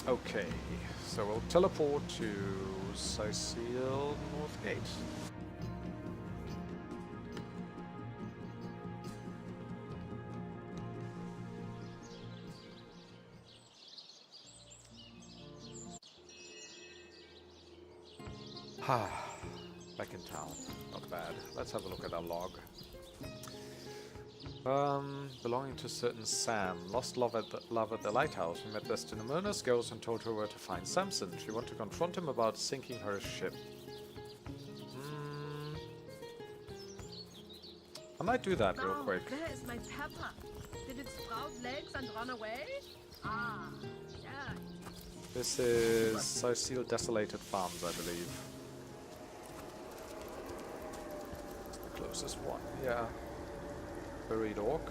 Okay, so we'll teleport to Sicil North Gate. Back in town. Not bad. Let's have a look at our log. Belonging to certain Sam. Lost love at the lighthouse. We met Desdemona, goes and told her where to find Samson. She wanted to confront him about sinking her ship. I might do that real quick. Where is my pepper? Did it sprout legs and run away? Ah, yeah. This is Sicil Desolated Farms, I believe. The closest one, yeah. Buried Orc.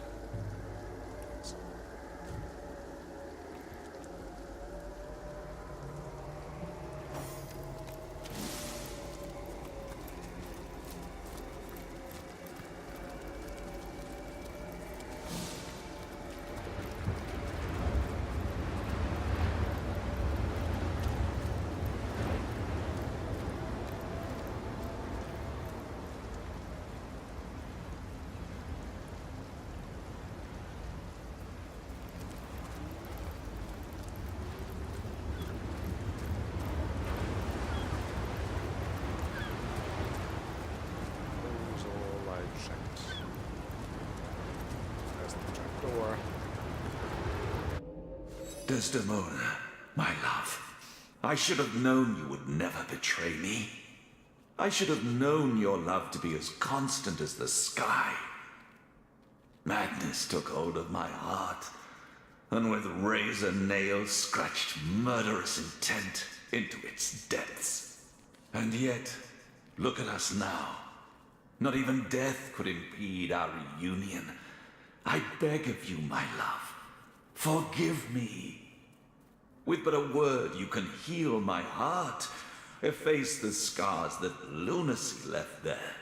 Desdemona, my love, I should have known you would never betray me. I should have known your love to be as constant as the sky. Madness took hold of my heart, and with razor nails scratched murderous intent into its depths. And yet, look at us now. Not even death could impede our reunion. I beg of you, my love, forgive me. With but a word, you can heal my heart, efface the scars that lunacy left there.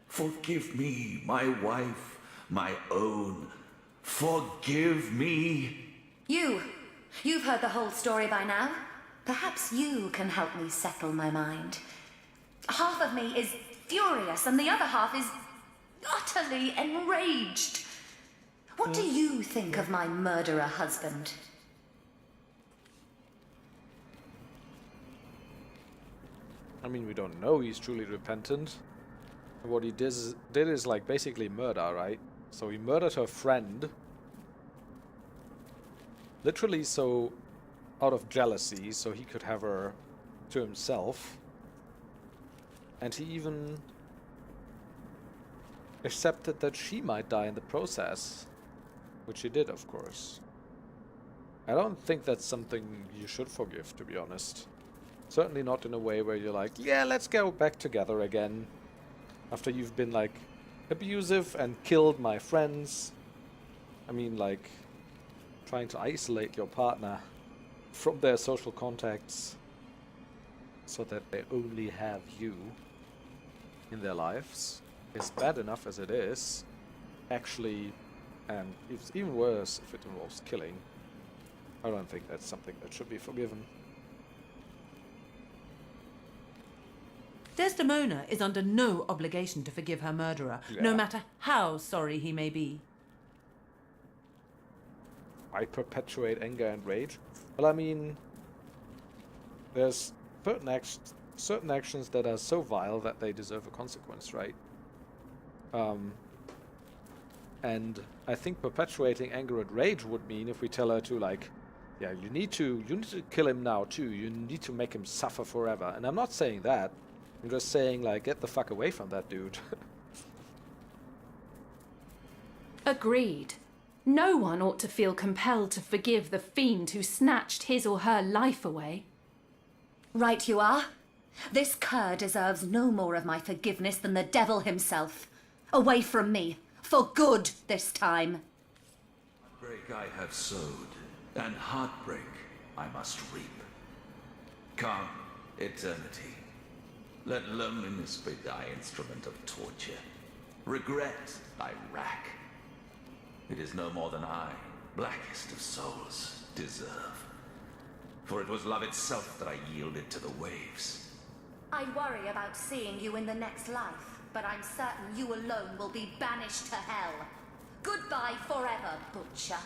Forgive me, my wife, my own. Forgive me. You've heard the whole story by now. Perhaps you can help me settle my mind. Half of me is furious, and the other half is utterly enraged. What do you think of my murderer husband? I mean, we don't know he's truly repentant. What he did is like basically murder, right? So he murdered her friend. Literally so out of jealousy, so he could have her to himself. And he even accepted that she might die in the process. Which he did, of course. I don't think that's something you should forgive, to be honest. Certainly not in a way where you're like, yeah, let's go back together again. After you've been, like, abusive and killed my friends. I mean, like, trying to isolate your partner from their social contacts so that they only have you in their lives is bad enough as it is. Actually, and it's even worse if it involves killing. I don't think that's something that should be forgiven. Desdemona is under no obligation to forgive her murderer, no matter how sorry he may be. I perpetuate anger and rage. Well, I mean, there's certain actions that are so vile that they deserve a consequence, right? And I think perpetuating anger and rage would mean if we tell her to, like, yeah, you need to kill him now too. You need to make him suffer forever. And I'm not saying that. I'm just saying, like, get the fuck away from that dude. Agreed. No one ought to feel compelled to forgive the fiend who snatched his or her life away. Right you are. This cur deserves no more of my forgiveness than the devil himself. Away from me. For good this time. Heartbreak I have sowed, and heartbreak I must reap. Come, eternity. Let loneliness be thy instrument of torture. Regret thy rack. It is no more than I, blackest of souls, deserve. for it was love itself that I yielded to the waves. I worry about seeing you in the next life, but I'm certain you alone will be banished to hell. Goodbye forever, Butcher.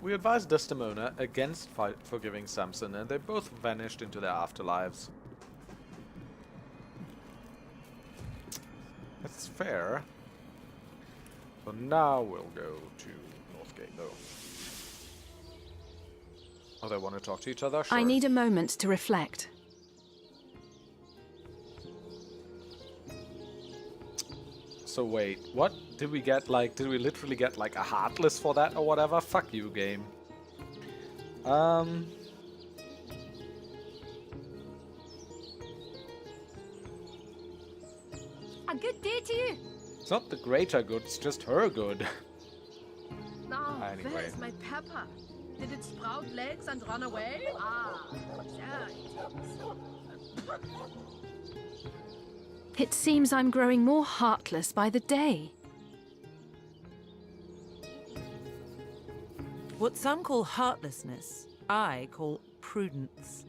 We advised Desdemona against forgiving Samson, and they both vanished into their afterlives. That's fair. So now we'll go to Northgate, though. Oh, they want to talk to each other? Sure. I need a moment to reflect. So wait, what? Did we get, like, did we literally get, like, a Heartless for that or whatever? Fuck you, game. A good day to you. It's not the greater good, it's just her good. Now, Anyway. where is my pepper? Did it sprout legs and run away? Ah, there it is. It seems I'm growing more heartless by the day. What some call heartlessness, I call prudence.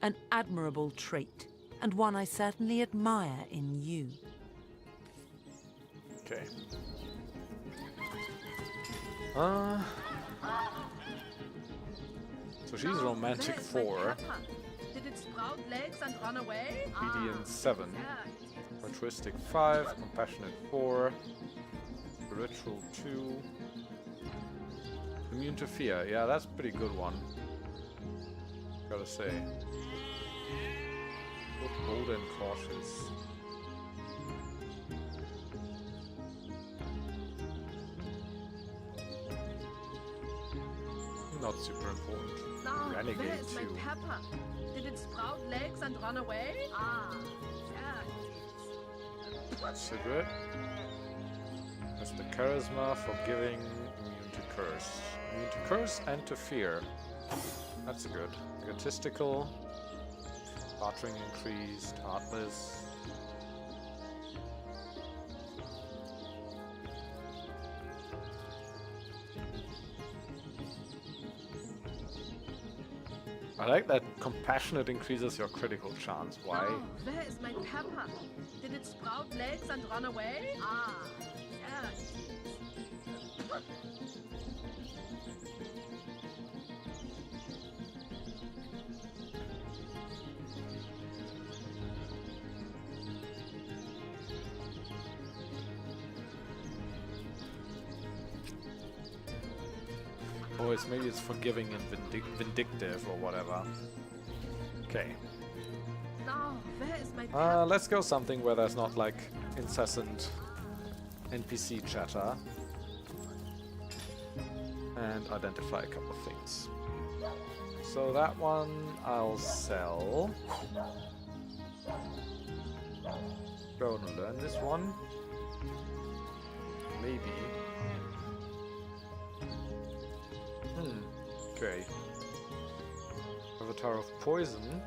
An admirable trait, and one I certainly admire in you. Okay. So she's Now, romantic where is my 4, pepper? Did it sprout legs and run away? obedient 7, There it is. altruistic 5, compassionate 4, spiritual 2, immune to fear. Yeah, that's a pretty good one. Gotta say. Both bold and cautious. Not super important. Now, where Renegade is my 2. pepper? Did it sprout legs and run away? Ah, there it is. Cigarette. That's the charisma, forgiving, immune to curse. Immune to curse and to fear. That's good. Egotistical. Bartering increased. Heartless. I like that compassionate increases your critical chance. Why? Now, where is my pepper? Did it sprout legs and run away? Ah, there it is. Oh, maybe it's forgiving and vindictive or whatever. Okay. Now, where is my pepper? Let's go something where there's not like incessant NPC chatter. And identify a couple of things. So that one I'll sell. Gonna learn this one. Maybe. Okay. Avatar of Poison.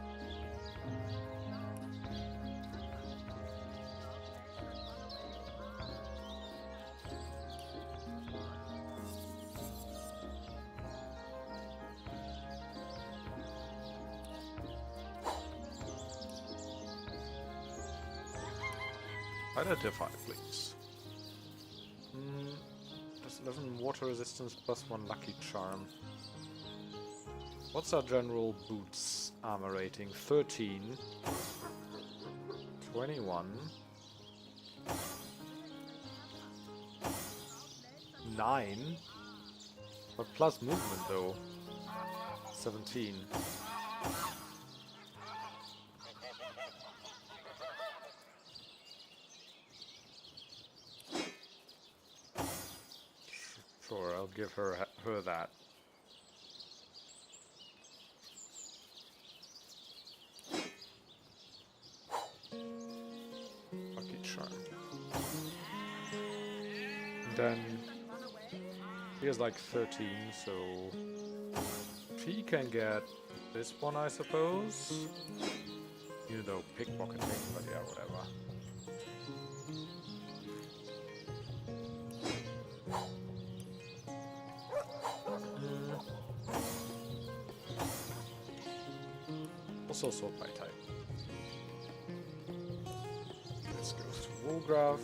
Identify, please. Plus 11 water resistance plus 1 lucky charm. What's our general boots armor rating? 13. 21. 9. But plus movement though. 17. Sure, I'll give her that. Lucky charm. Then he has like 13, so she can get this one, I suppose. Even though pickpocketing, but yeah, whatever. Also sort by type. This goes to Woolgraf.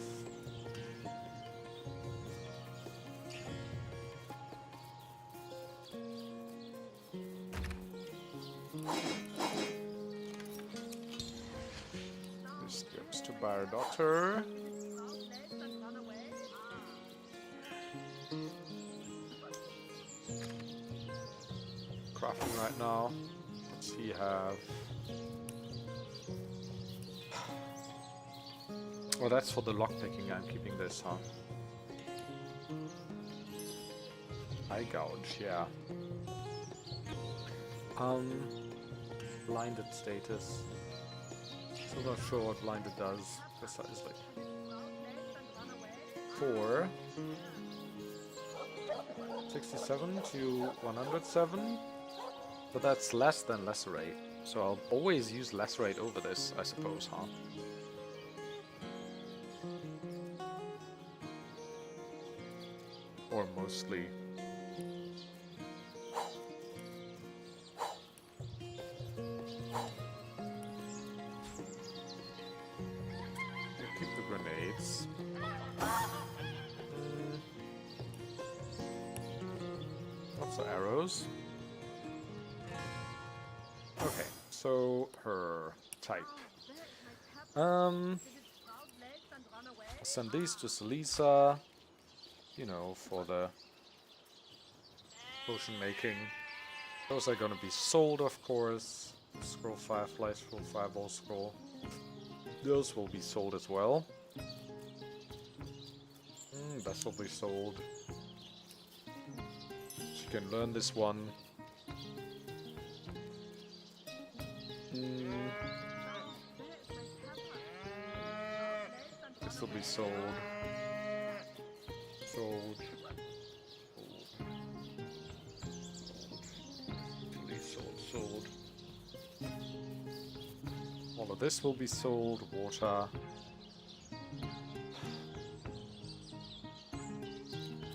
This goes to Byre Doctor. Crafting right now. What's he have? Oh, that's for the lockpicking. I'm keeping this, huh? Eye gouge, yeah. Blinded status. Still not sure what blinded does precisely. 4. 67 to 107. But that's less than lacerate. So I'll always use lacerate over this, I suppose, huh? Or mostly. We'll keep the grenades. Lots of arrows. Okay, so her type. Send these to Selisa. You know, for the potion making. Those are gonna be sold, of course. Scroll Firefly, Scroll Fireball, Scroll. Those will be sold as well. This will be sold. She can learn this one. This will be sold. Sold. Sold. All of this will be sold. Water.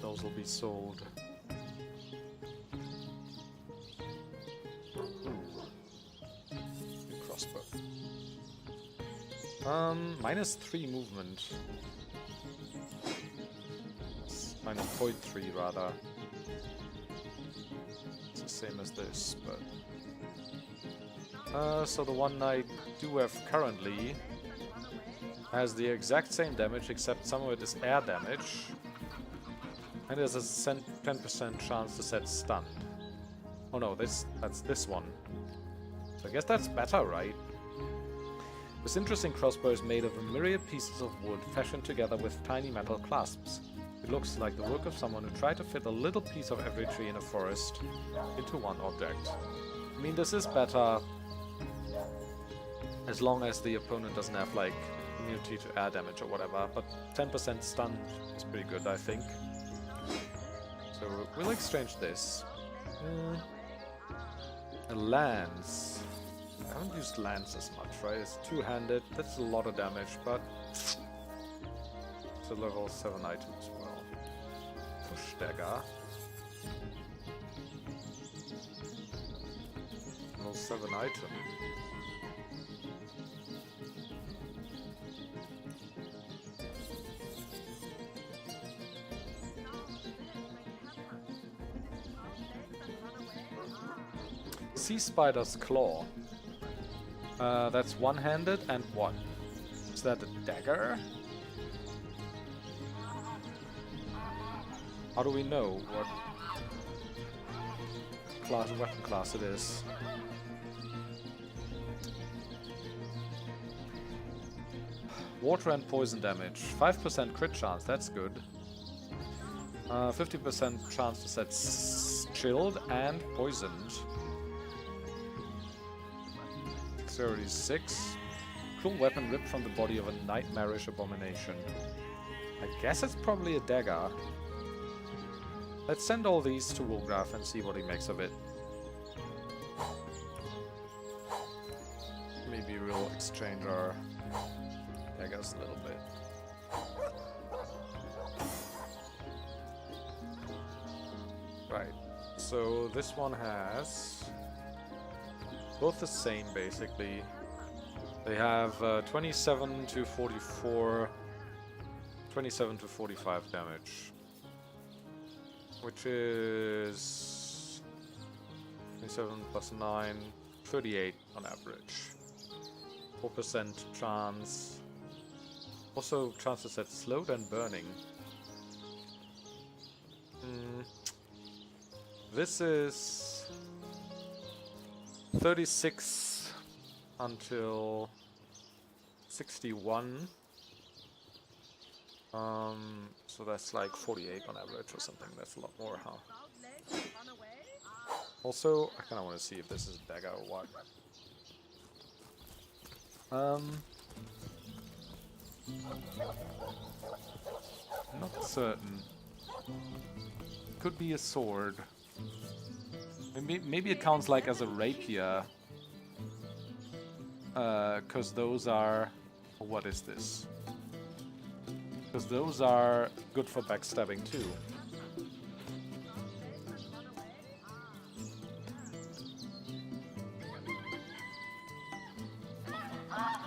Those will be sold. Crossbow. -3 movement. -0.3 rather. It's the same as this, but... so the one I do have currently has the exact same damage, except some of it is air damage. And there's a 10% chance to set stunned. Oh no, that's this one. So I guess that's better, right? This interesting crossbow is made of a myriad pieces of wood fashioned together with tiny metal clasps. It looks like the work of someone who tried to fit a little piece of every tree in a forest into one object. I mean, this is better as long as the opponent doesn't have, like, immunity to air damage or whatever, but 10% stun is pretty good, I think. So we'll exchange this. A lance. I haven't used lance as much, right? It's two-handed, that's a lot of damage, but it's a level 7 item as well. Push dagger. Level 7 item. Sea Spider's Claw. That's one-handed and what? Is that a dagger? How do we know what weapon class it is? Water and poison damage. 5% crit chance, that's good. 50% chance to set chilled and poisoned. 36. Cruel weapon ripped from the body of a nightmarish abomination. I guess it's probably a dagger. Let's send all these to Woolgraf and see what he makes of it. Maybe will exchange our daggers a little bit. Right, so this one has both the same basically. They have 27 to 44, 27 to 45 damage, which is 27 plus 9, 38 on average. 4% chance. Also chances at slowed and burning. This is 36 until 61. So that's like 48 on average or something. That's a lot more, huh? Also, I kind of want to see if this is a dagger or what. Not certain. Could be a sword. Maybe it counts like as a rapier. Because those are... What is this? Because those are good for backstabbing too.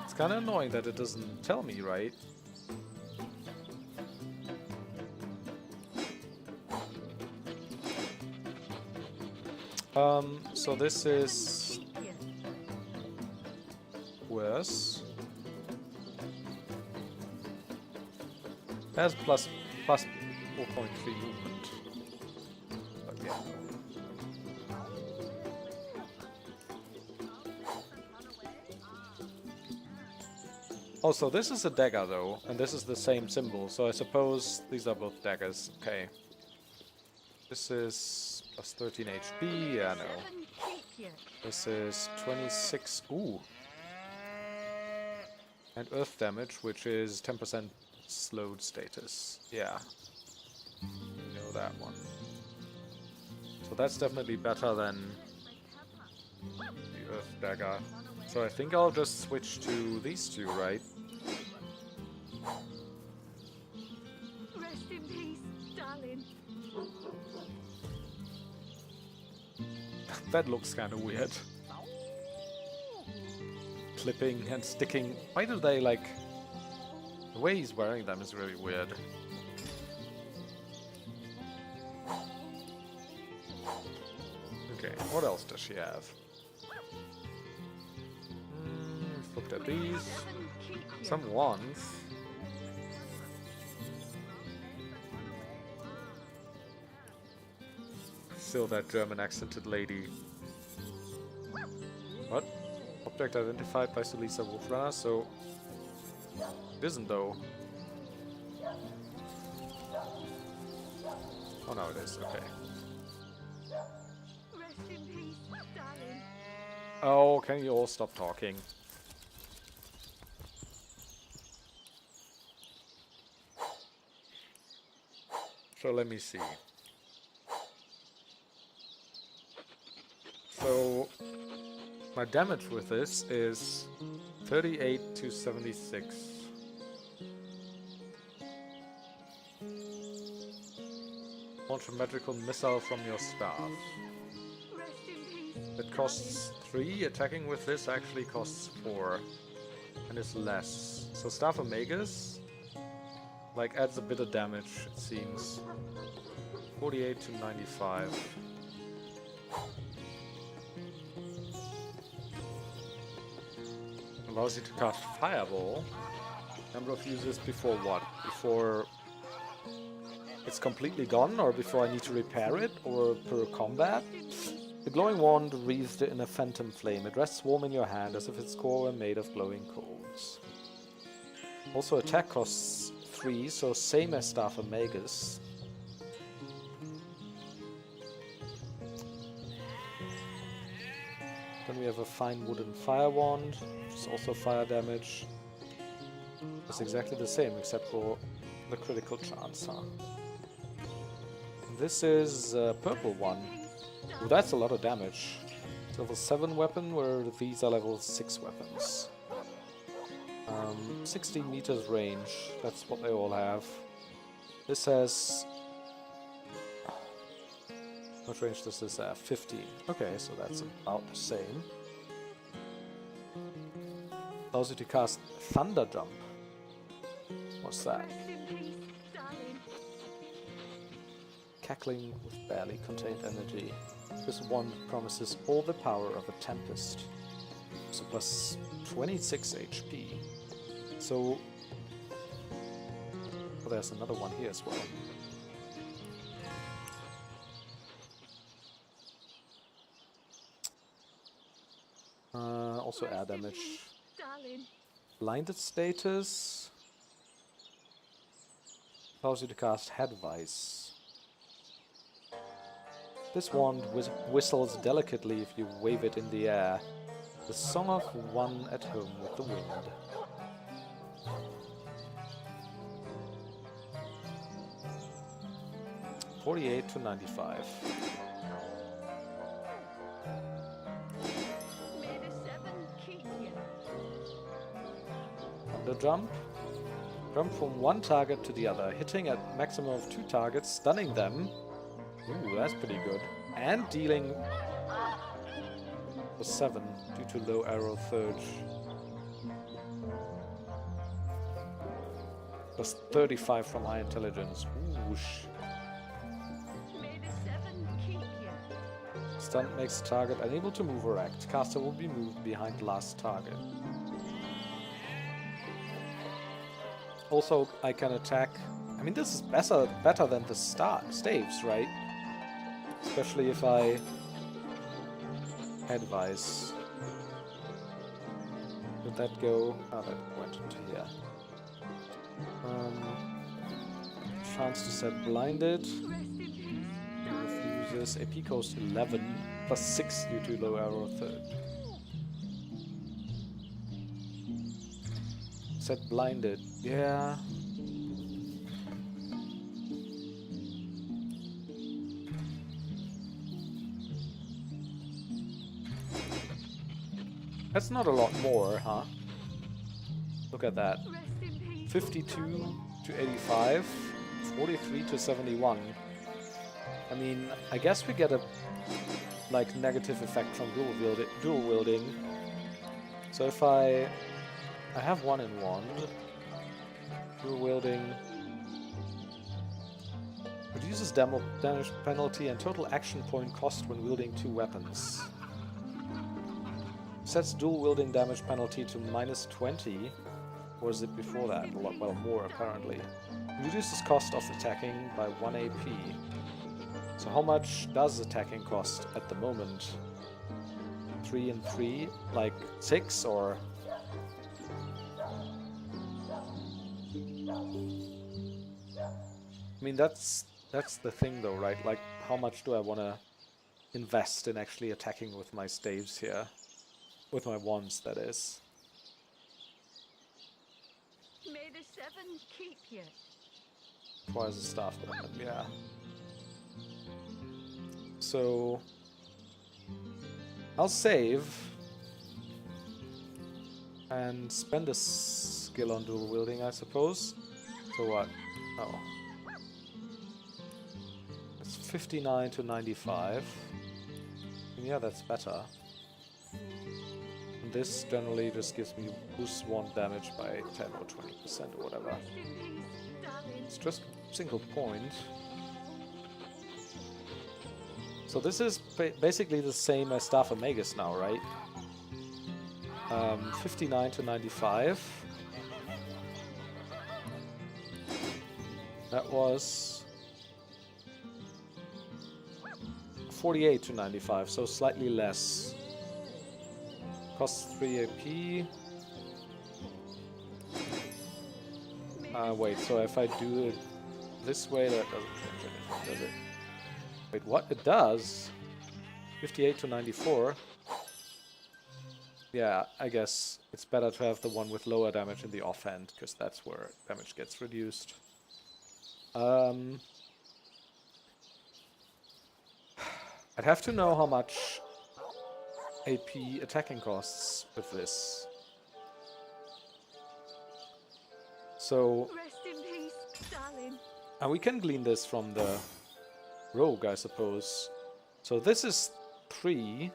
It's kind of annoying that it doesn't tell me, right? So this is worse. Has plus 4.3 movement. But yeah. Oh, so this is a dagger though, and this is the same symbol, so I suppose these are both daggers. Okay. This is plus 13 HP, yeah, no. This is 26, ooh. And earth damage, which is 10% slowed status. Yeah. You know that one. So that's definitely better than the earth dagger. So I think I'll just switch to these two, right? Rest in peace, darling. That looks kind of weird. Clipping and sticking. Why do they like... The way he's wearing them is really weird. Okay, what else does she have? Looked at these. Some wands. Still that German accented lady. What? Object identified by Sulisa Wolfrunner, so... It isn't though. Oh no, it is, okay. Rest in peace, darling. Oh, can you all stop talking? So let me see. So my damage with this is 38 to 76. Launch a magical missile from your staff. Rest in peace. It costs 3, attacking with this actually costs 4. And is less. So Staff of Magus like adds a bit of damage, it seems. 48 to 95. Allows you to cast Fireball. Number of uses before what? Before it's completely gone, or before I need to repair it, or per combat? The glowing wand wreathed in a phantom flame. It rests warm in your hand as if its core were made of glowing coals. Also attack costs 3, so same as Staff of Magus. Then we have a fine wooden fire wand, which is also fire damage. It's exactly the same, except for the critical chance, huh? This is a purple one. Ooh, that's a lot of damage. It's level 7 weapon, where these are level 6 weapons. 16 meters range. That's what they all have. This has... What range does this have? 15. Okay, so that's about the same. Allows you to cast Thunder Jump. What's that? Cackling with barely contained energy. This wand promises all the power of a tempest. So plus 26 HP. So... Oh, there's another one here as well. Also air damage. Blinded status. Allows you to cast Headvice. This wand whistles delicately if you wave it in the air. The song of one at home with the wind. $48 to $95. Thunder Jump. Jump from one target to the other, hitting at maximum of 2 targets, stunning them. Ooh, that's pretty good. And dealing for 7 due to low arrow surge. Plus 35 from high intelligence. Whoosh. Stunt makes the target unable to move or act. Caster will be moved behind last target. Also, I can attack... I mean, this is better than the staves, right? Especially if I... Advise. Would that go... Oh, that went into here. Chance to set blinded. Refuses. AP cost 11. Plus 6 due to low arrow third. Set blinded. Yeah. That's not a lot more, huh? Look at that. 52 to 85, 43 to 71. I mean, I guess we get a like negative effect from dual wielding. So if I have 1 in wand. Dual wielding reduces damage penalty and total action point cost when wielding 2 weapons. Sets dual wielding damage penalty to minus 20. Or is it before that? A lot, well, more apparently. Reduces cost of attacking by 1 AP. So how much does attacking cost at the moment? 3 and 3? Like 6 or... I mean, that's the thing though, right? Like, how much do I want to invest in actually attacking with my staves here? With my wands, that is. May the 7 keep you. Requires a staff weapon, yeah. So... I'll save. And spend a skill on dual wielding, I suppose. So what? Oh. It's 59 to 95. Yeah, that's better. And this generally just gives me boost wand damage by 10 or 20% or whatever. It's just a single point. So this is basically the same as Staff of Magus now, right? 59 to 95. That was 48 to 95, so slightly less. Costs 3 AP. Wait, so if I do it this way, that doesn't change anything, does it? Wait, what? It does? 58 to 94. Yeah, I guess it's better to have the one with lower damage in the offhand, because that's where damage gets reduced. I'd have to know how much AP attacking costs with this. So, Rest in peace, darling. and we can glean this from the rogue, I suppose. So this is 3,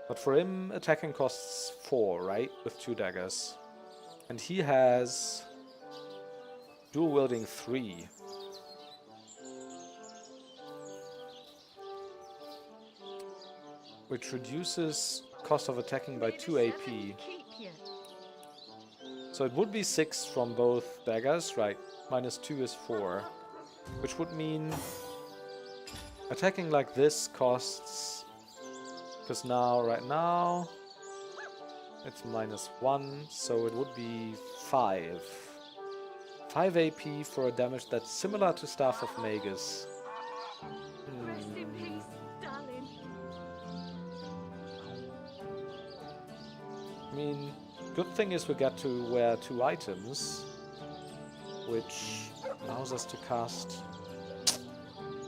but for him attacking costs 4, right? With 2 daggers. And he has dual wielding 3. Which reduces cost of attacking by 2 AP. Keep you. So it would be 6 from both daggers, right? Minus 2 is 4. Which would mean attacking like this costs... Because now, right now, it's minus 1, so it would be 5. 5 AP for a damage that's similar to Staff of Magus. Rest in peace, darling. I mean, good thing is we get to wear 2 items, which allows us to cast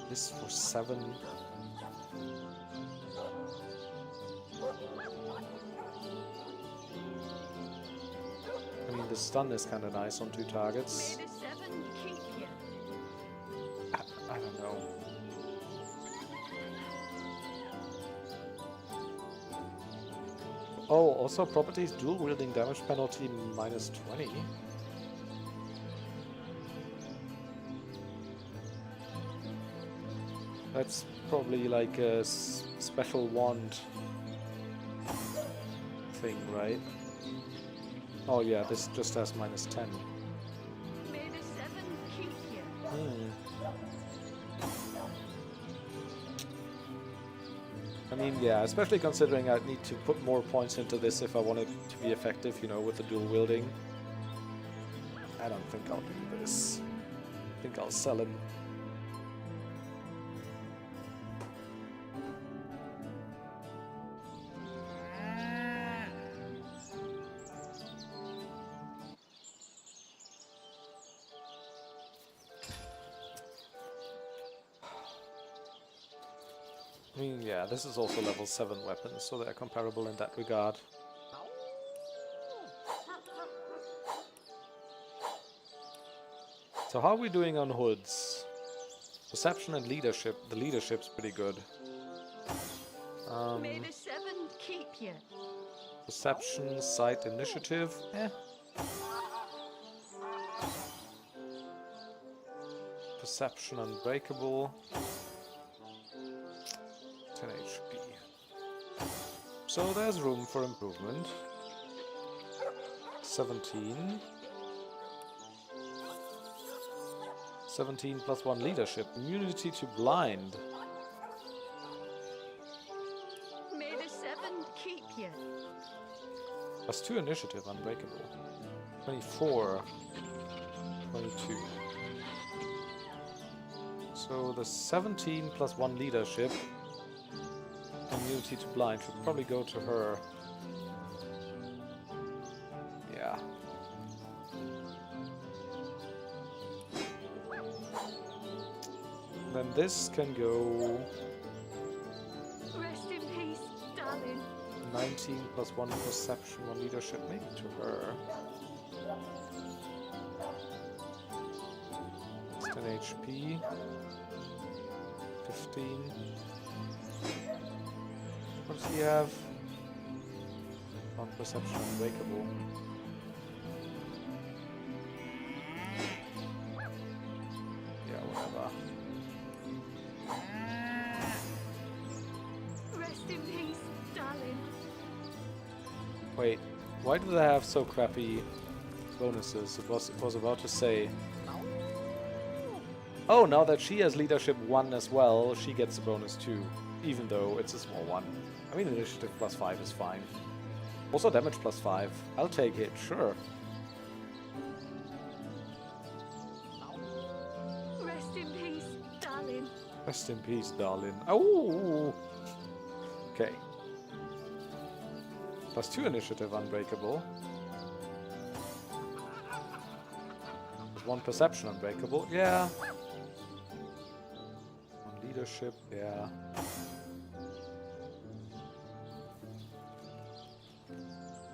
this for 7. I mean, the stun is kind of nice on 2 targets. May the 7 keep you. I don't know. Oh, also properties, dual wielding damage penalty minus 20. That's probably like a special wand thing, right? Oh yeah, this just has minus 10. May the 7 keep you. I mean, yeah, especially considering I'd need to put more points into this if I want it to be effective, you know, with the dual wielding. I don't think I'll do this. I think I'll sell him. I mean, yeah, this is also level 7 weapons, so they're comparable in that regard. So how are we doing on hoods? Perception and leadership. The leadership's pretty good. May the 7 keep you. Perception, sight, initiative. Perception, unbreakable. 10 HP. So there's room for improvement. 17. 17 plus 1 leadership. Immunity to blind. May the 7 keep you. Plus 2 initiative, unbreakable. 24. 22. So the 17 plus 1 leadership. Immunity to blind should probably go to her. Yeah. Then this can go Rest in peace, darling. 19 plus 1 perception, 1 leadership, maybe to her. It's 10 HP. 15. What does he have? 1 perception, unbreakable. Yeah, whatever. Rest in peace, darling. Wait, why do they have so crappy bonuses? It was about to say. Oh, now that she has leadership 1 as well, she gets a bonus 2, even though it's a small one. I mean, initiative plus 5 is fine. Also damage plus 5. I'll take it, sure. Rest in peace, darling. Rest in peace, darling. Oh! Okay. Plus 2 initiative, unbreakable. Plus 1 perception, unbreakable. Yeah. 1 leadership, yeah.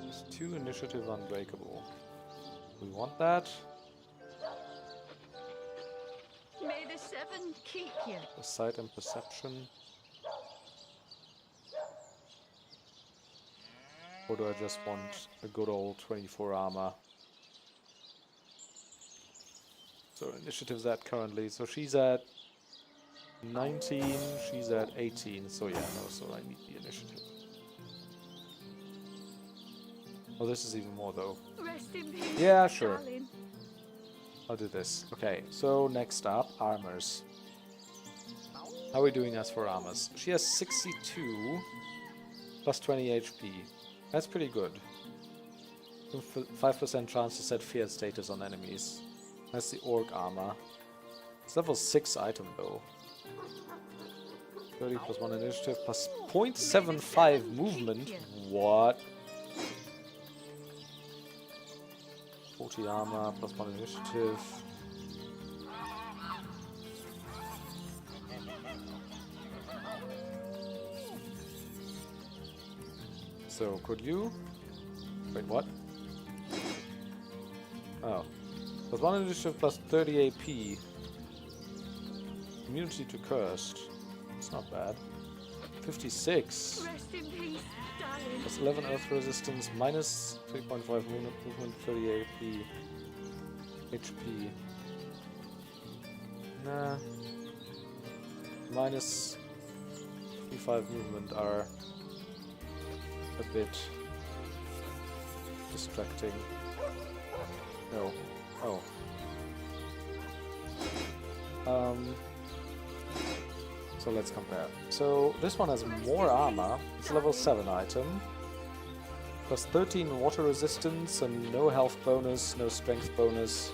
Plus 2 initiative, unbreakable. We want that. seven keep you. The sight and perception. Or do I just want a good old 24 armor? So initiative's at currently. So she's at 19, she's at 18. So yeah, no, so I need the initiative. Oh, this is even more though. Rest in peace, Yeah, sure. darling. I'll do this. Okay, so next up, armors. How are we doing as for armors? She has 62 plus 20 HP. That's pretty good. 5% chance to set feared status on enemies. That's the orc armor. It's level 6 item though. 30 plus 1 initiative plus 0.75 movement. What? 40 armor plus 1 initiative. So, could you? Wait, what? Oh. Plus 1 initiative plus 30 AP. Immunity to cursed. It's not bad. 56. Rest in peace, darling. Plus 11 earth resistance, minus 3.5 movement, 30 AP. HP. Nah. Minus 3.5 movement are a bit distracting. No. Oh. So let's compare. So this one has more armor. It's a level 7 item. Plus 13 water resistance and no health bonus, no strength bonus.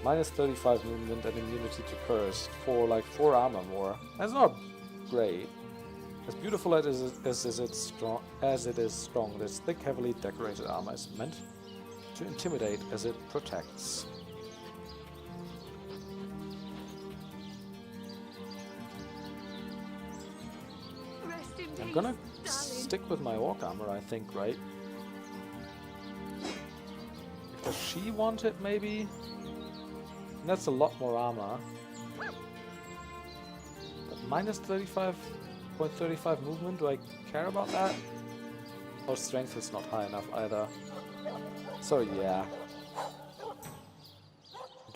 Minus 35 movement and immunity to curse for like 4 armor more. That's not great. As beautiful as it is strong, this thick, heavily decorated armor is meant to intimidate as it protects. Rest in I'm peace, gonna darling. stick with my orc armor, I think, right? Does she want it, maybe? That's a lot more armor. But minus 35.35 movement, do I care about that? Or strength is not high enough either. So yeah.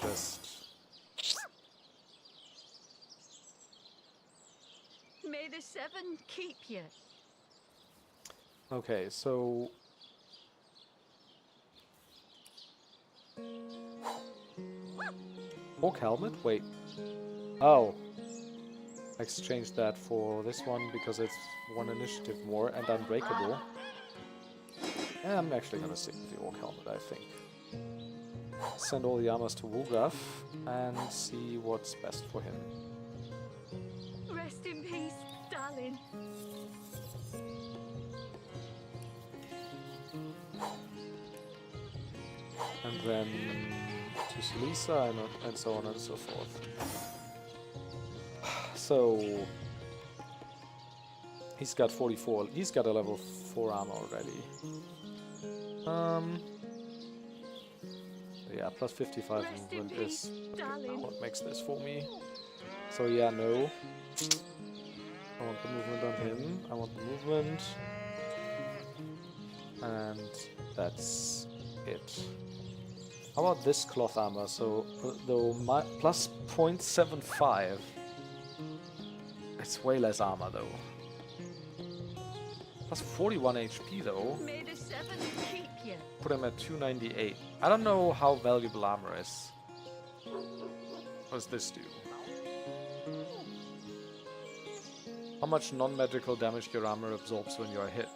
Just... May the seven keep you. Okay, so... Orc helmet? Wait. Oh. I exchanged that for this one because it's 1 initiative more and unbreakable. And I'm actually gonna stick with the orc helmet, I think. Send all the armors to Wulgraf and see what's best for him. Rest in peace, darling. And then to Selisa and so on and so forth. So he's got 44. He's got a level 4 armor already. Yeah, plus 55 Rest in movement peace, is darling. what makes this for me. So yeah, no. I want the movement on him. I want the movement. And that's it. How about this cloth armor? So, though my plus 0.75. It's way less armor though. Plus 41 HP though. May the seven keep you. Put him at 298. I don't know how valuable armor is. What does this do? How much non-magical damage your armor absorbs when you are hit?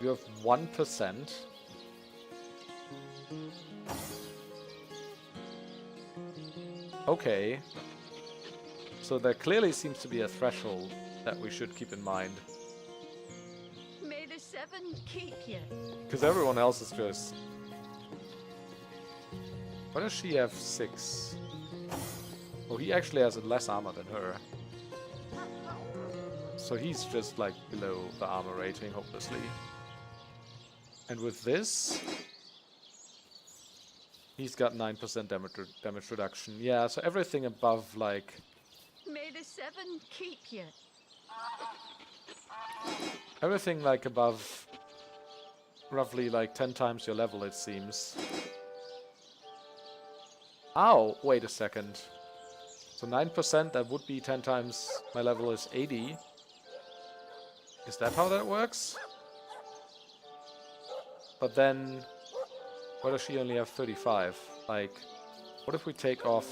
You have 1%. Okay. So there clearly seems to be a threshold that we should keep in mind. May the seven keep you. Because everyone else is just... Why does she have 6? Oh, he actually has less armor than her. So he's just like below the armor rating, hopelessly. And with this... He's got 9% damage reduction. Yeah, so everything above, like... May the seven keep you. Everything, like, above... roughly, like, 10 times your level, it seems. Ow! Wait a second. So 9%, that would be 10 times my level is 80. Is that how that works? But then... Why does she only have 35? Like, what if we take off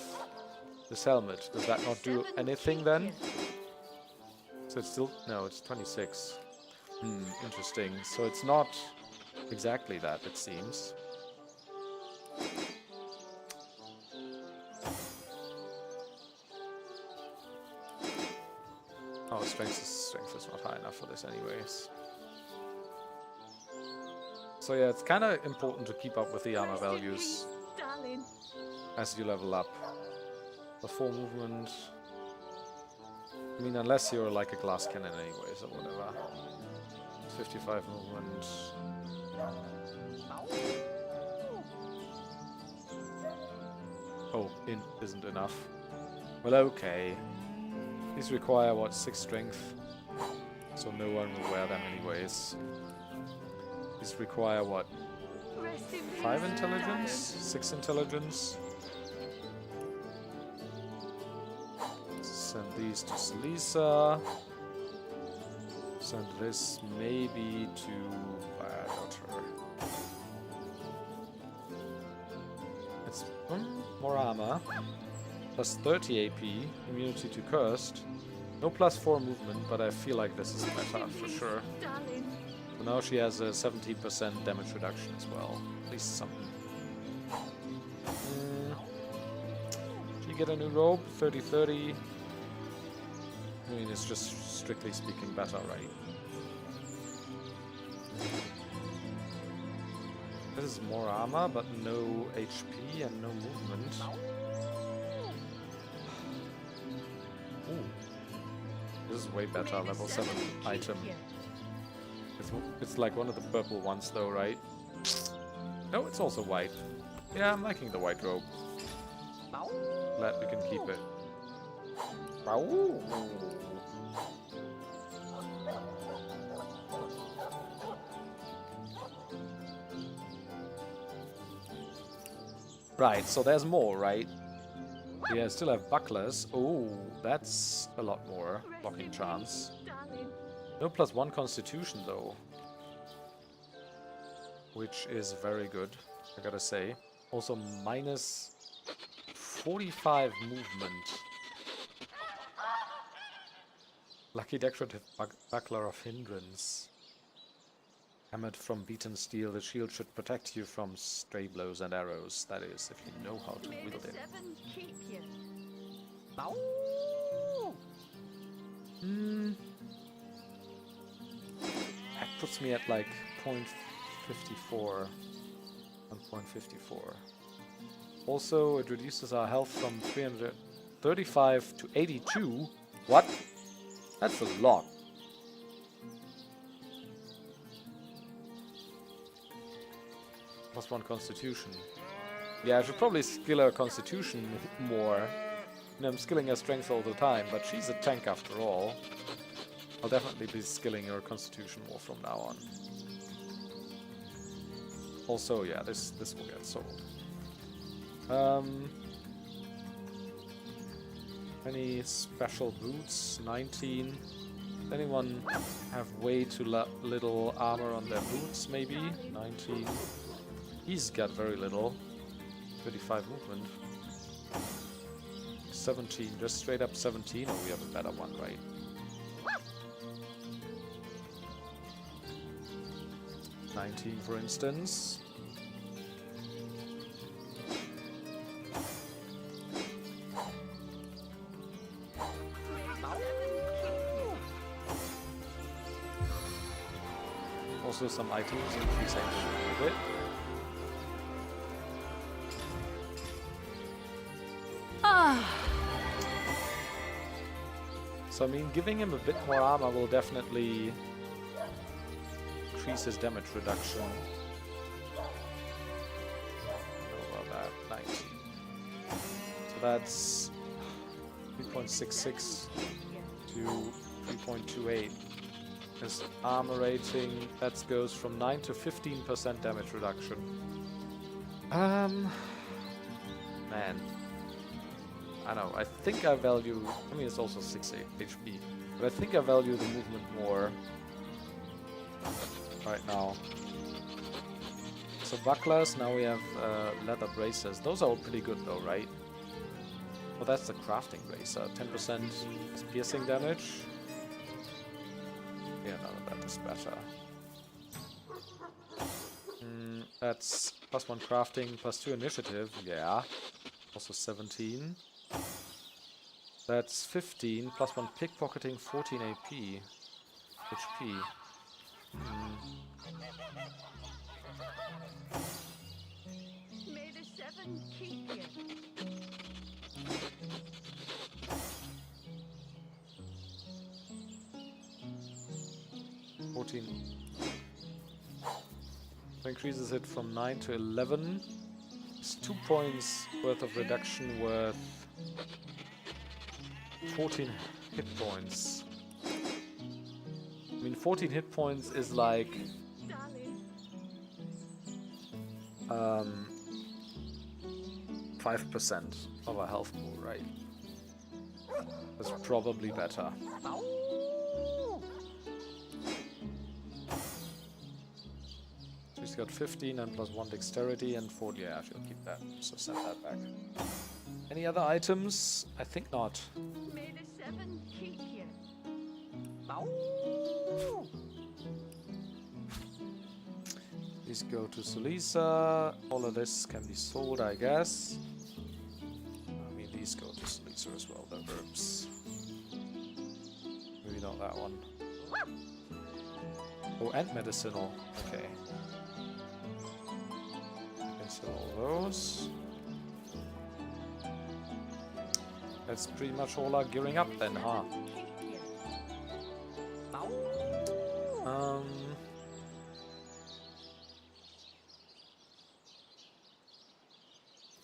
this helmet? Does that not do anything then? So it's still... No, it's 26. Interesting. So it's not exactly that, it seems. Oh, strength is not high enough for this anyways. So yeah, it's kind of important to keep up with the armor values Darling. as you level up. The 4 movement... I mean, unless you're like a glass cannon anyways, or whatever. 55 movement. Oh, int isn't enough. Well, okay. These require, what, 6 strength? So no one will wear them anyways. These require, what, 5 intelligence? 6 intelligence? Send these to Selisa. Send this maybe to... not her. It's more armor. Plus 30 AP. Immunity to Cursed. No plus 4 movement, but I feel like this is better for sure. Darling. So now she has a 17% damage reduction as well. At least something. Did you get a new robe? 30-30. I mean, it's just strictly speaking better, right? This is more armor, but no HP and no movement. Ooh. This is way better, level 7 item. It's like one of the purple ones though, right? No, it's also white. Yeah, I'm liking the white robe. Glad we can keep it. Right, so there's more, right? Yeah, still have bucklers. Oh, that's a lot more blocking chance. No +1 constitution though. Which is very good, I gotta say. Also minus 45 movement. Lucky decorative buckler of hindrance. Hammered from beaten steel, the shield should protect you from stray blows and arrows. That is, if you know how to wield it. Seven keep you. That puts me at like 0.54. 1.54. Also, it reduces our health from 335 to 82. What? That's a lot. +1 constitution. Yeah, I should probably skill her constitution more. You know, I'm skilling her strength all the time, but she's a tank after all. I'll definitely be skilling her constitution more from now on. Also, yeah, this will get sold. Any special boots? 19. Does anyone have way too little armor on their boots, maybe? 19. He's got very little. 35 movement. 17. Just straight up 17, or we have a better one, right? $19, for instance. Also some items increase HP a bit. So I mean, giving him a bit more armor will definitely increase his damage reduction. I don't know about that. that's 3.66 to 3.28. His armor rating, that goes from 9 to 15% damage reduction. Man. I know, I think I value... I mean, it's also 6 HP. But I think I value the movement more right now. So bucklers, now we have leather bracers. Those are all pretty good though, right? Well, that's the crafting bracer. 10% piercing damage. Yeah, no, that is better. That's +1 crafting, +2 initiative. Yeah. Also 17. That's 15, +1 pickpocketing, 14 AP. HP. May the seven keep you. 14. Increases it from 9 to 11. It's 2 points worth of reduction worth 14 hit points. I mean, 14 hit points is like... Darling. 5% of a health pool, right? That's probably better. So he's got 15 and +1 dexterity and 4. Yeah, she'll keep that. So send that back. Any other items? I think not. May the seven keep you. These go to Selisa. All of this can be sold, I guess. I mean, these go to Selisa as well, the herbs. Maybe not that one. Oh, and medicinal. Okay. You can sell all those. That's pretty much all our gearing up then, huh?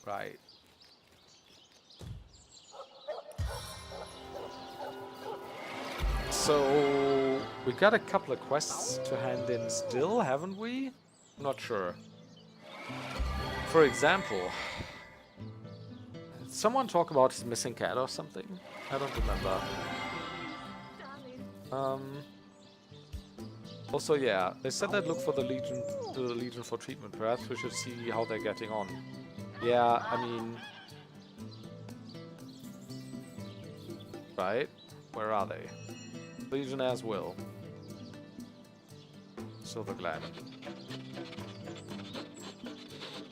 Right. So we got a couple of quests to hand in still, haven't we? I'm not sure. For example, did someone talk about his missing cat or something? I don't remember. Also, yeah, they said they'd look for the Legion for treatment. Perhaps we should see how they're getting on. Yeah, I mean... Right? Where are they? Legion as will. Silver Glen.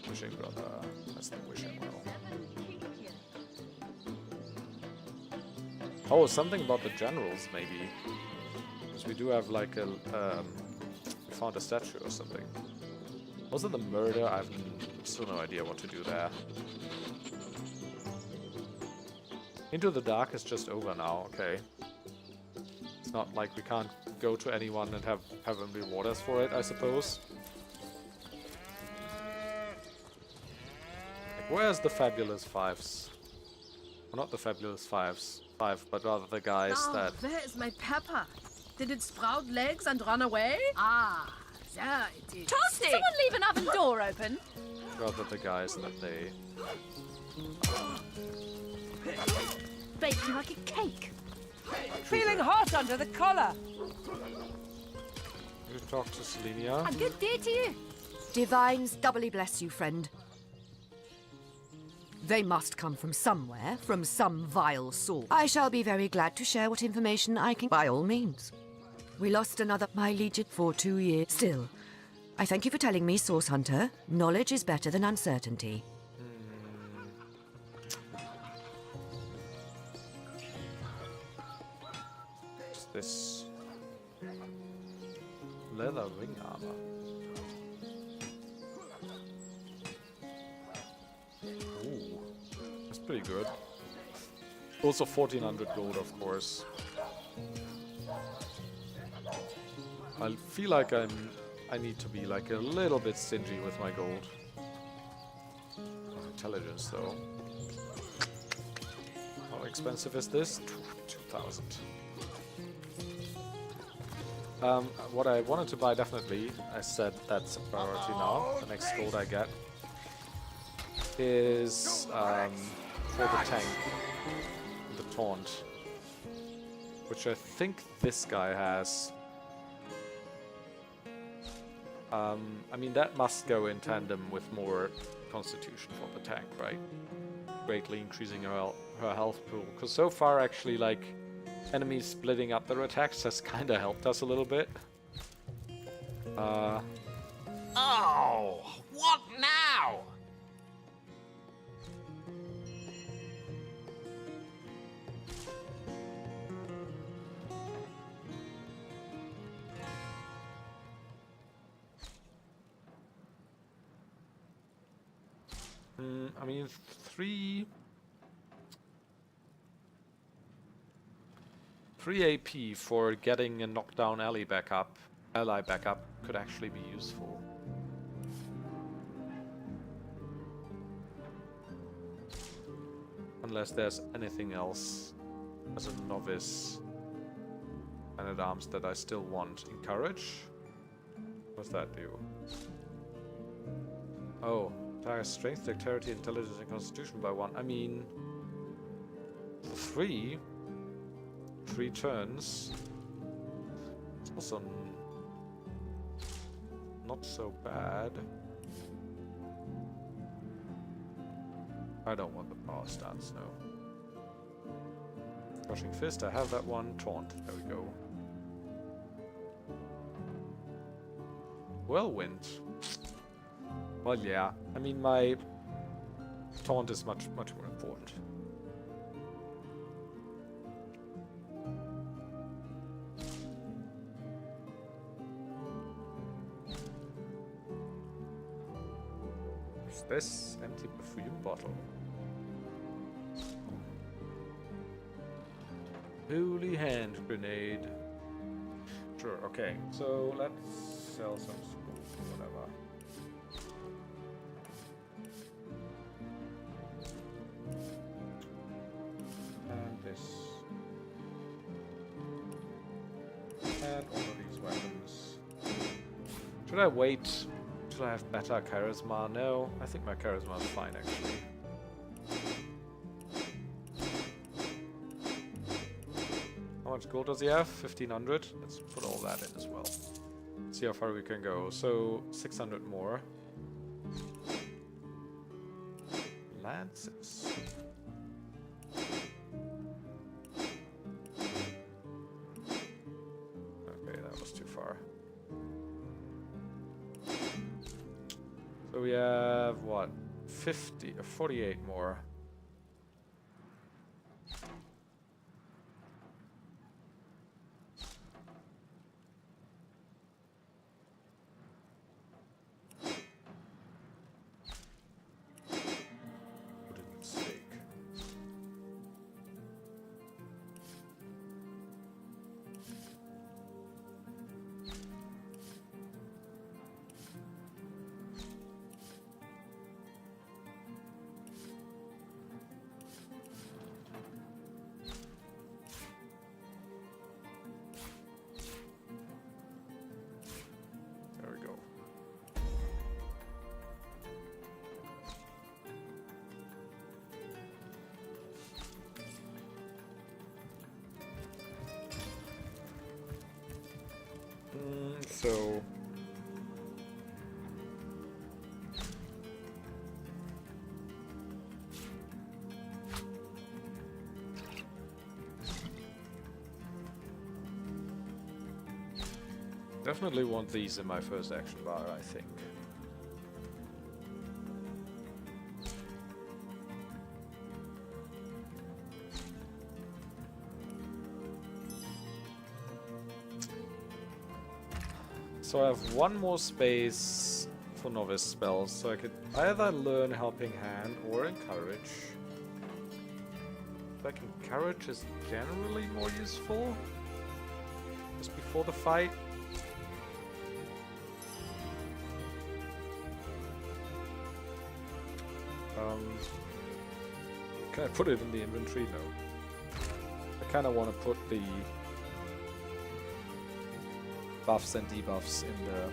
Wishing Brother. That's the Wishing Well. Oh, something about the generals, maybe. Because we do have like a... we found a statue or something. Was it the murder? I have still no idea what to do there. Into the Dark is just over now, okay. It's not like we can't go to anyone and have them reward us for it, I suppose. Like, where's the Fabulous Fives? Well, not the Fabulous Five, but rather the guys that... Where is my pepper? Did it sprout legs and run away? Ah, there it is. Toasty! Someone leave an oven door open. Rather the guys that they... Baking like a cake. Feeling hot under the collar. You talk to Selenia. A good day to you. Divines doubly bless you, friend. They must come from somewhere, from some vile source. I shall be very glad to share what information I can, by all means. We lost another, my Legion, for 2 years. Still, I thank you for telling me, Source Hunter. Knowledge is better than uncertainty. What's this? Leather ring armor. Ooh, that's pretty good. Also 1400 gold, of course. I feel like I need to be like a little bit stingy with my gold. Intelligence though. expensive is this? 2,000. What I wanted to buy definitely, I said that's a priority now. The next gold I get is for the tank, the taunt, which I think this guy has. I mean, that must go in tandem with more constitution for the tank, right? Greatly increasing her health pool. Because so far, actually, like, enemies splitting up their attacks has kind of helped us a little bit. Oh, what now? I mean, 3 AP for getting a knockdown ally backup could actually be useful. Unless there's anything else as a novice man-at-arms that I still want. Encourage? What's that do? Oh, target strength, dexterity, intelligence, and constitution by 1. I mean, 3 turns. It's also not so bad. I don't want the power stance, no. Crushing Fist, I have that one. Taunt, there we go. Whirlwind. Well, yeah. I mean, my taunt is much more important. What's this? Empty perfume bottle. Holy hand grenade. Sure, okay. So let's sell some scrolls or whatever. And this. And all of these weapons. Should I wait till I have better charisma? No, I think my charisma is fine actually. How much gold does he have? 1,500. Let's put all that in as well. See how far we can go. So 600 more. Lances. Okay, that was too far. So we have what? 48 more. So definitely want these in my first action bar, I think. So I have one more space for novice spells, so I could either learn Helping Hand or Encourage. I think Encourage is generally more useful. Just before the fight. Can I put it in the inventory? No. kind of want to put the buffs and debuffs in the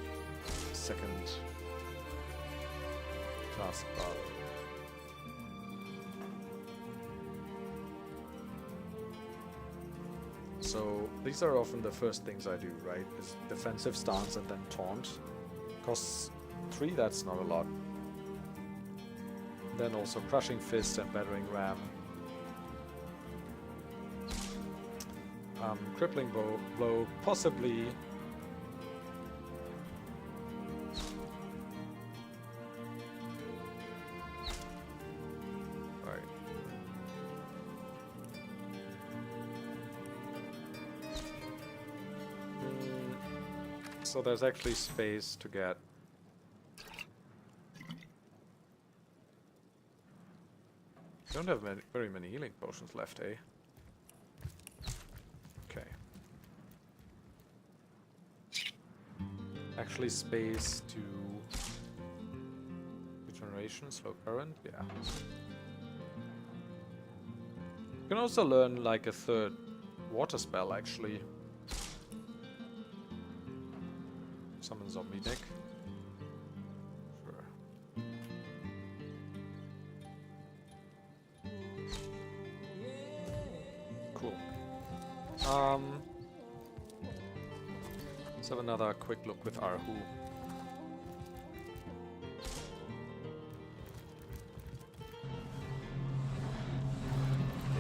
second taskbar. So these are often the first things I do, right? Is defensive stance and then taunt. Costs 3, that's not a lot. Then also crushing fist and battering ram. Crippling blow, possibly. Right. So there's actually space to get. Don't have very many healing potions left, eh? Okay. Actually space to regeneration, slow current, yeah. You can also learn like a third water spell actually. Summon zombie Nick. Sure. Cool. Let's have another quick look with Arhu.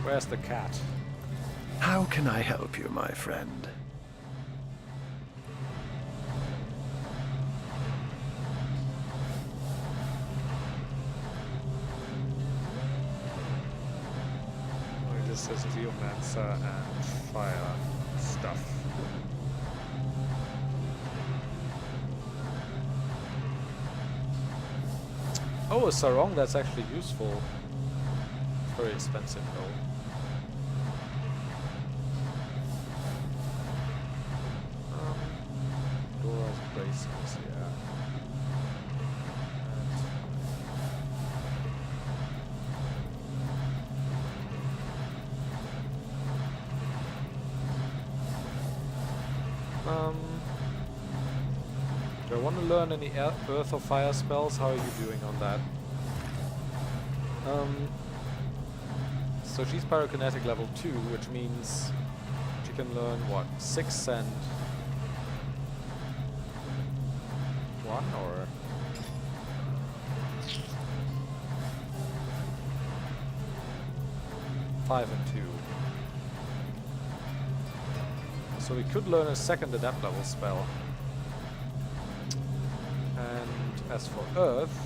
Where's the cat? How can I help you, my friend? It just says Geomancer and fire stuff. Oh, a sarong, that's actually useful. Very expensive though. Dora's bracelets, yeah. Do I want to learn any earth or fire spells? How are you doing on that? So she's pyrokinetic level 2, which means she can learn what? 6 and 1 or 5 and 2. So we could learn a second adept level spell. And as for earth,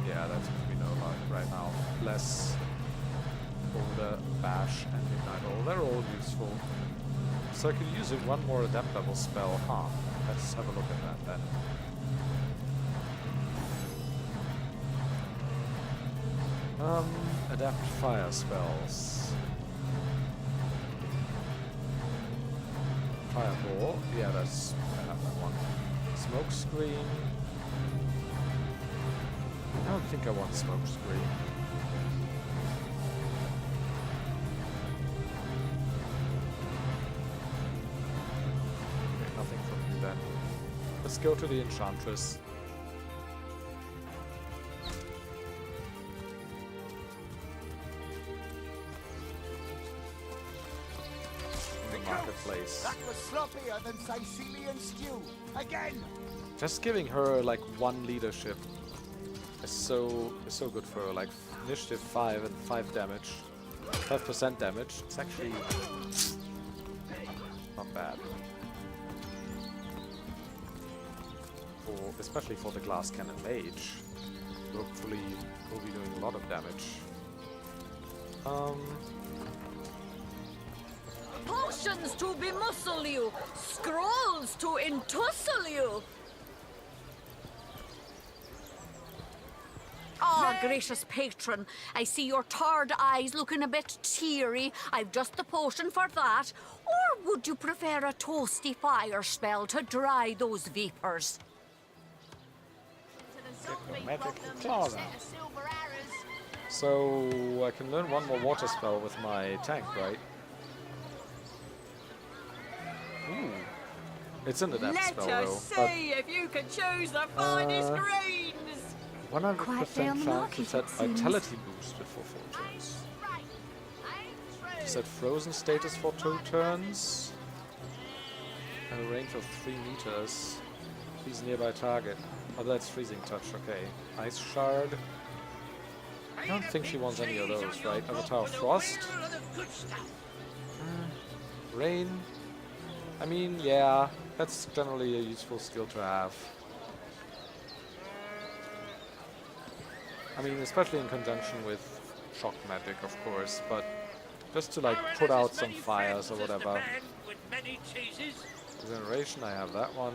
yeah, that's what we know about right now. Bless, Boulder, Bash, and Midnight Owl. They're all useful. So I could use it one more adept level spell, huh? Let's have a look at that then. Adapt fire spells. Fireball, yeah, that's I have that one. Smoke screen. I don't think I want smoke screen. Okay, nothing from you then. Let's go to the Enchantress. In the marketplace. That was sloppier than Sicilian stew. Again! Just giving her like 1 leadership is so good for her. Like initiative 5 and 5 damage, 5% damage. It's actually not bad. Especially for the glass cannon mage. Hopefully we'll be doing a lot of damage. Potions to bemuscle you, scrolls to entussle you. Ah, gracious patron, I see your tired eyes looking a bit teary. I've just the potion for that. Or would you prefer a toasty fire spell to dry those vapors? Magic claw now. So I can learn one more water spell with my tank, right? Ooh. It's an adept spell though. But if you can choose the finest greens. 100% chance to set vitality boosted for 4 turns. Set frozen status for 2 turns. And a range of 3 meters. Please nearby target. Oh, that's freezing touch, okay. Ice shard. I don't think she wants any of those, right? Avatar of Frost. Rain. I mean, yeah, that's generally a useful skill to have. I mean, especially in conjunction with shock magic, of course, but just to like put out some fires or whatever. Regeneration, I have that one.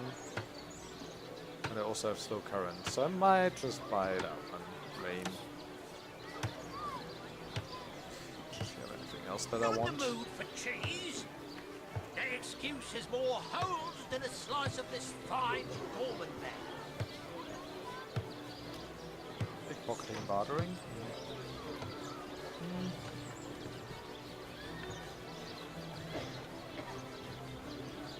And I also have slow current, so I might just buy that one. Rain. Does she have anything else that I want? The excuse has more holes than a slice of this fine Gorman bag. Pickpocketing and bartering?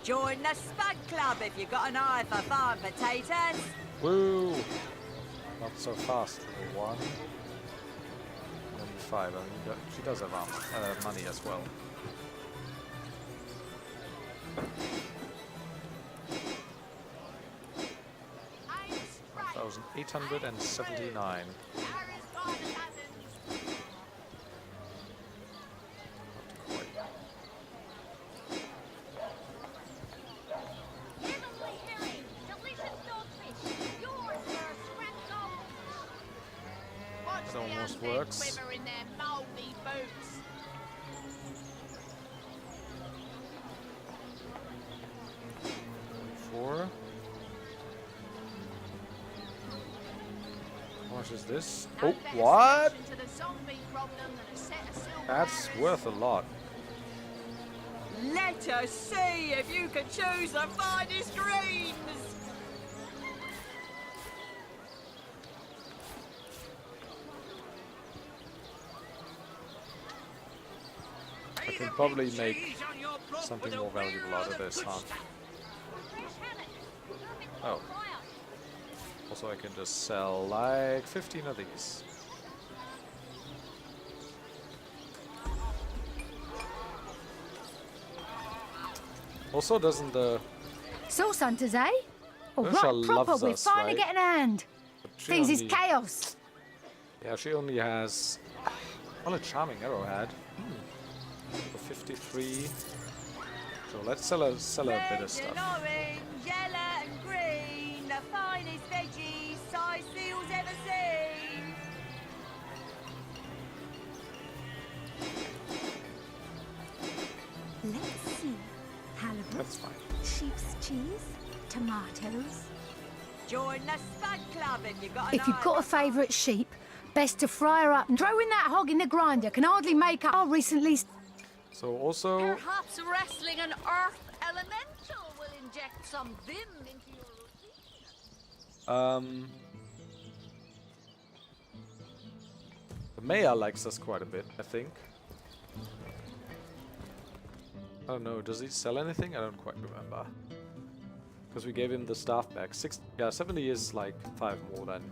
Join the Spud Club if you got an eye for farm potatoes. Woo! Not so fast, little one. Only 5. I mean, she does have money as well. 1,879. That almost works. 4. How much is this? Oh, what? That's worth a lot. Let us see if you can choose the finest greens. I can probably make something more valuable out of this, huh? Oh. Also, I can just sell like 15 of these. Also, doesn't the Source hunters, eh? All Ursha right, proper. loves We're us, finally right? getting a hand. But she Things is only- chaos. Yeah, she only has well, a charming arrowhead for 53. So let's sell a bit of stuff. Orange, yellow and green, the finest veggies size seals ever seen. Let's see. Halibut, That's fine. sheep's cheese, tomatoes. Join the Spud Club if you got an If you've eye got a for favourite sheep, best to fry her up and throw in that hog in the grinder. Can hardly make up. I recently. So also, Perhaps wrestling an earth elemental will inject some vim into your routine. the mayor likes us quite a bit, I think. I don't know, does he sell anything? I don't quite remember. Because we gave him the staff back. 70 is like 5 more than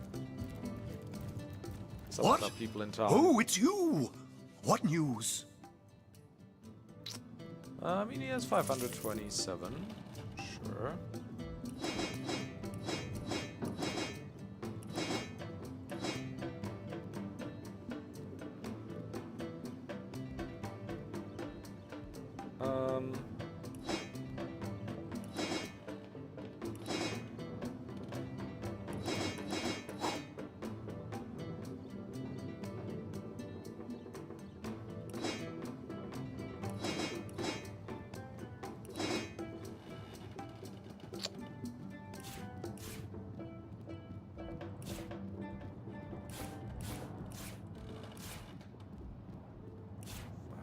some What? other people in town. Oh, it's you! What news? I mean, he has 527. Sure.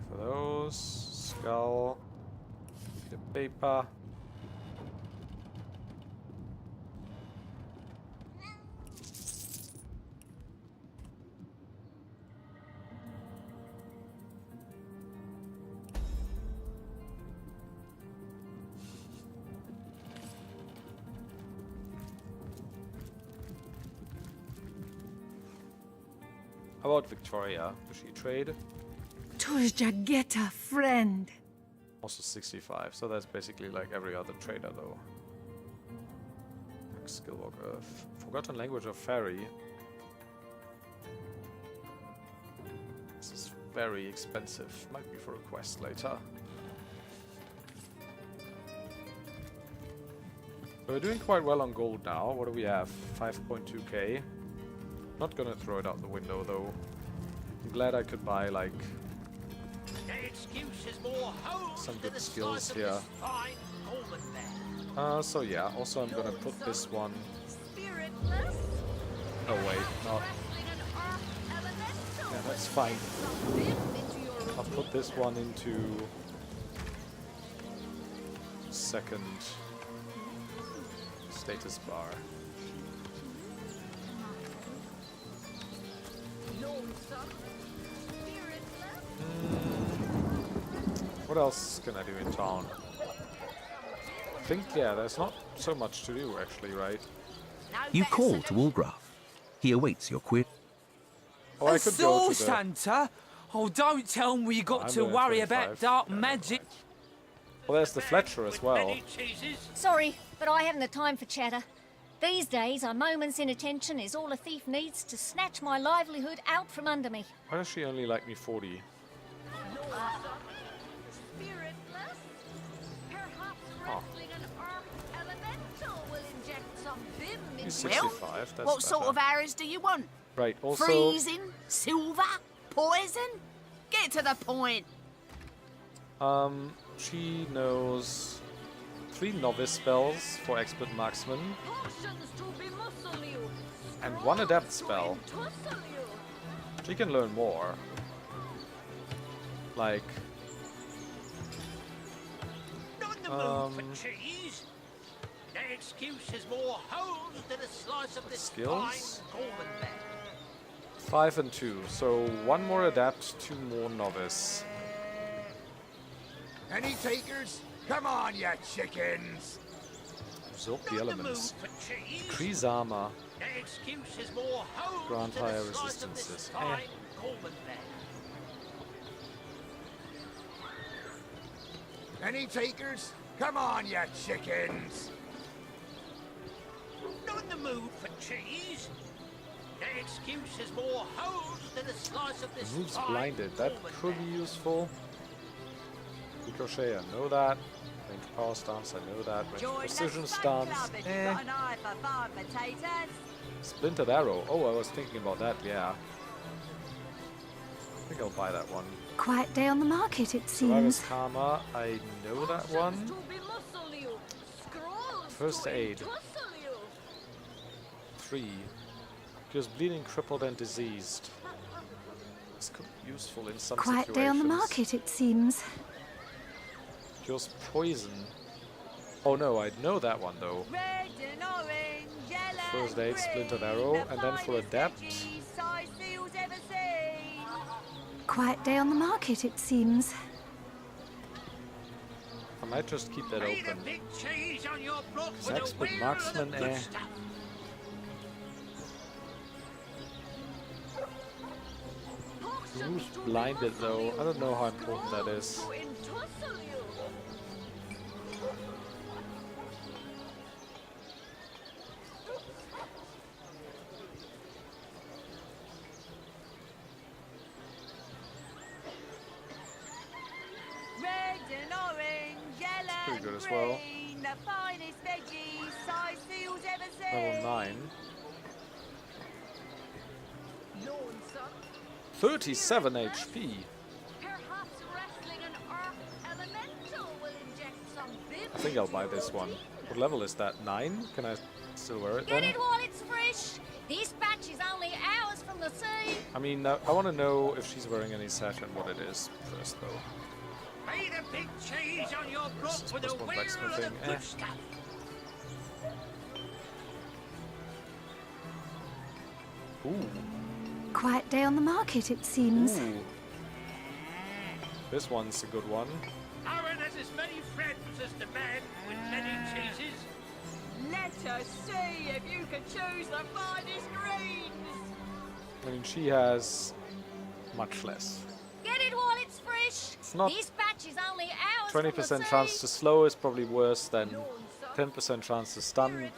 For those, skull, the paper. How about Victoria? Does she trade? Tujageta, friend. Also 65, so that's basically like every other trader though. Skill walk Earth. Forgotten language of fairy. This is very expensive. Might be for a quest later. So we're doing quite well on gold now. What do we have? 5.2k. Not gonna throw it out the window though. I'm glad I could buy like some good skills here. So yeah, also I'm gonna put this one... Oh wait, not... Yeah, that's fine. I'll put this one into... second status bar. What else can I do in town? I think, yeah, there's not so much to do actually, right? You call to Ulgraf. He awaits your query. Oh, I could go to the... Santa? Oh, don't tell me you got to worry about dark magic. Well, there's the Fletcher as well. Sorry, but I haven't the time for chatter. These days, a moment's inattention is all a thief needs to snatch my livelihood out from under me. Why does she only like me 40? Oh. He's 65, that's what sort of arrows do you want? Right, also... Freezing? Silver? Poison? Get to the point. She knows 3 novice spells for expert marksman and 1 adept spell. She can learn more. Like... skills? 5 and 2, so 1 more adept, 2 more novice. Any takers? Come on, you chickens! Absorb the elements. Increase armor. Grant higher resistances. Any takers? Come on, you chickens! Not in the mood for cheese. The excuse is more holes than a slice of this. Moves blinded. That could be useful. Ricochet, I know that. Range power stance, I know that. Range precision stance. Splintered arrow. Oh, I was thinking about that. Yeah. I think I'll buy that one. Quiet day on the market, it Survivor's seems. Karma, I know that one. First aid. 3. Cures bleeding, crippled, and diseased. This could be useful in some Quiet situations. day on the market, it seems. Cures poison. Oh no, I know that one though. First aid, splintered arrow, and then for adept. Quiet day on the market, it seems. I might just keep that open. Is expert marksman, Who's blinded though? I don't know how important that is. Pretty good as well. Level 9. 37 HP. I think I'll buy this one. What level is that? 9? Can I still wear it then? Get it while it's fresh. This batch is only hours from the sea. I mean, I want to know if she's wearing any sash and what it is first, though. Made a big cheese on your block with a winner of the good stuff. Ooh. Quiet day on the market, it seems. Ooh. This one's a good one. Aaron has as many friends as the man with many cheeses. Let us see if you can choose the finest greens. I mean, she has much less. Get it while it's fresh. It's not This batch is only ours from the 20% sea. chance to slow is probably worse than 10% chance to stun.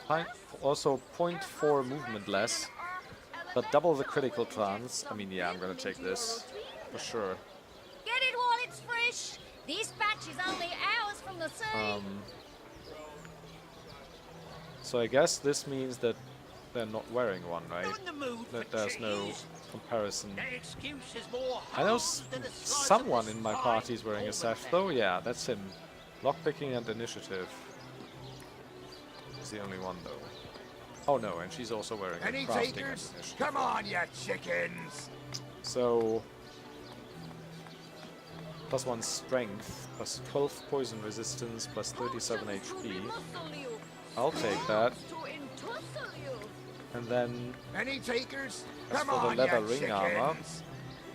Also 0.4 movement less, but double the critical chance. I mean, yeah, I'm gonna take this for sure. Get it while it's fresh. This batch is only ours from the sea. So I guess this means that they're not wearing one, right? That there's no comparison. I know someone in my party is wearing a sash, though. Yeah, that's him. Lockpicking and initiative. He's the only one, though. Oh no, and she's also wearing Any a crafting and takers? initiative. Come on, you chickens! So +1 strength, +12 poison resistance, +37 HP. I'll take that. And then Any takers? as Come for the on, leather you ring armor, chickens!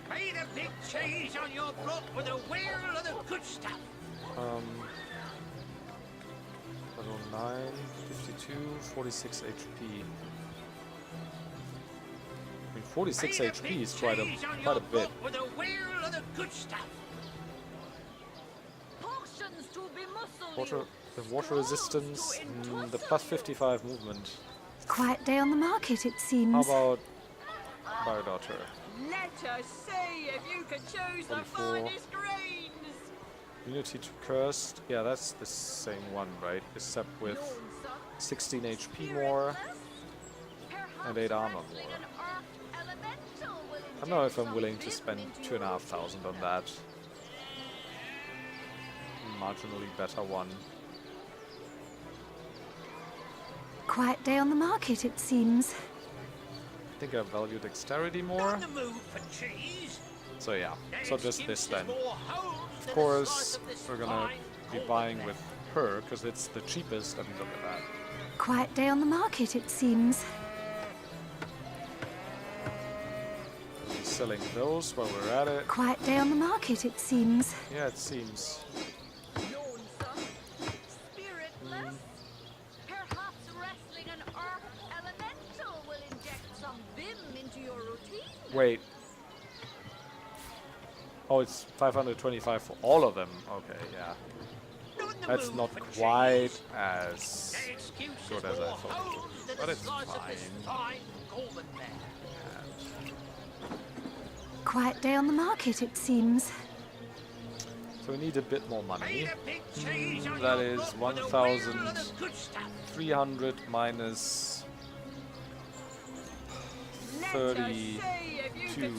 Made a big change on your block with a wheel of the good stuff. level 9, 52, 46 HP. I mean, 46 Made a HP big is quite change on a your bit. block with a wheel of the good stuff. The water resistance, the +55 movement. Quiet day on the market, it How seems. about Biodaughter? Let us see if you can choose the 44. finest grains. Immunity to Cursed. Yeah, that's the same one, right? Except with 16 HP more and 8 armor more. I don't know if I'm willing to spend 2,500 on that. Marginally better one. Quiet day on the market, it seems. I think I value dexterity more. On the move for cheese. So yeah, so just this then. More holes Of than a course, slice of this we're gonna fine be golden buying bread. with her because it's the cheapest. I mean, look at that. Quiet day on the market, it seems. We'll be selling those while we're at it. Quiet day on the market, it seems. Yeah, it seems. Spiritless? Perhaps wrestling an earth elemental will inject some vim into your routine. Wait. Oh, it's 525 for all of them. Okay, yeah. That's not quite as good as I thought. But it's fine. Quiet day on the market, it seems. So we need a bit more money. That is 1,300 minus 32.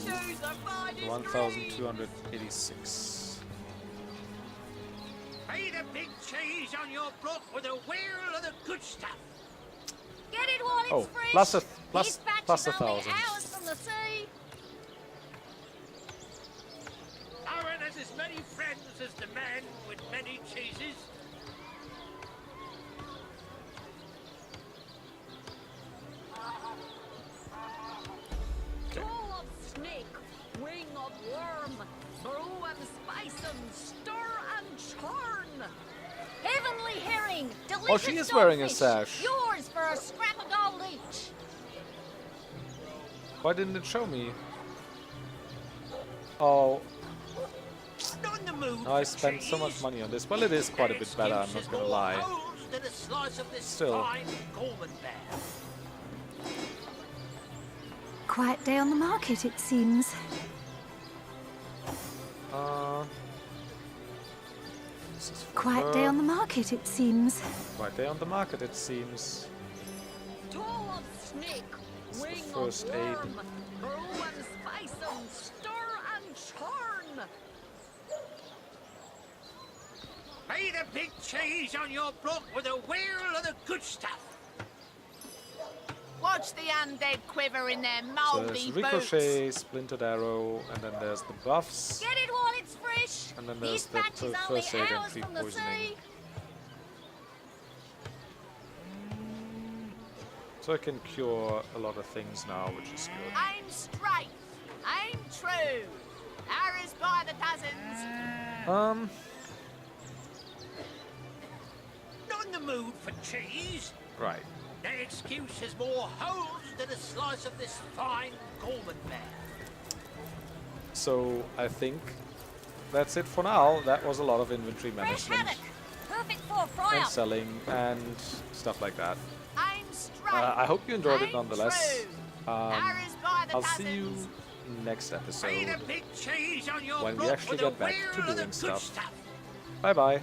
1,286. Made a big change on your block with a wheel of the good stuff. Get it while it's Oh, fresh. plus This batch plus is only 1,000. ours from the sea. Aaron has as many friends as the man with many cheeses. Toe of snake, wing of worm, brew and spice and stir and churn. Heavenly herring. Delicious Oh, she is wearing a dogfish. sash. Yours for a scrap of gold each. Why didn't it show me? Oh, Not in the mood I for spent so much cheese. money on this. Well, it is quite a bit better, I'm Excuses not gonna more lie. holes than a slice of this Still. fine golden bear. Quiet day on the market, it seems. This is for Quiet day her. on the market, it seems. Quiet day on the market, it seems. Toe of snake, This is the wing first of aid. worm, brew and spice and stir and churn. Made a big change on your block with a wheel of the good stuff. Watch the undead quiver in their So mouldy there's Ricochet, Splintered Arrow, and then there's the buffs. Get it while it's fresh. And then there's This the batch is only first aid and ours tree from the poisoning. sea. So I can cure a lot of things now, which is good. Aim straight. Aim true. Arrows by the dozens. Not in the mood for cheese. Right. That excuse has more holes than a slice of this fine golden bear. So I think that's it for now. That was a lot of inventory management Perfect for fry and up. selling and stuff like that. I'm straight. I hope you enjoyed it I'm nonetheless. true. Harry's by the I'll see you dozens. next Ain't episode a big cheese on your when we block actually with a get back to wheel of the doing good stuff. stuff. Bye bye.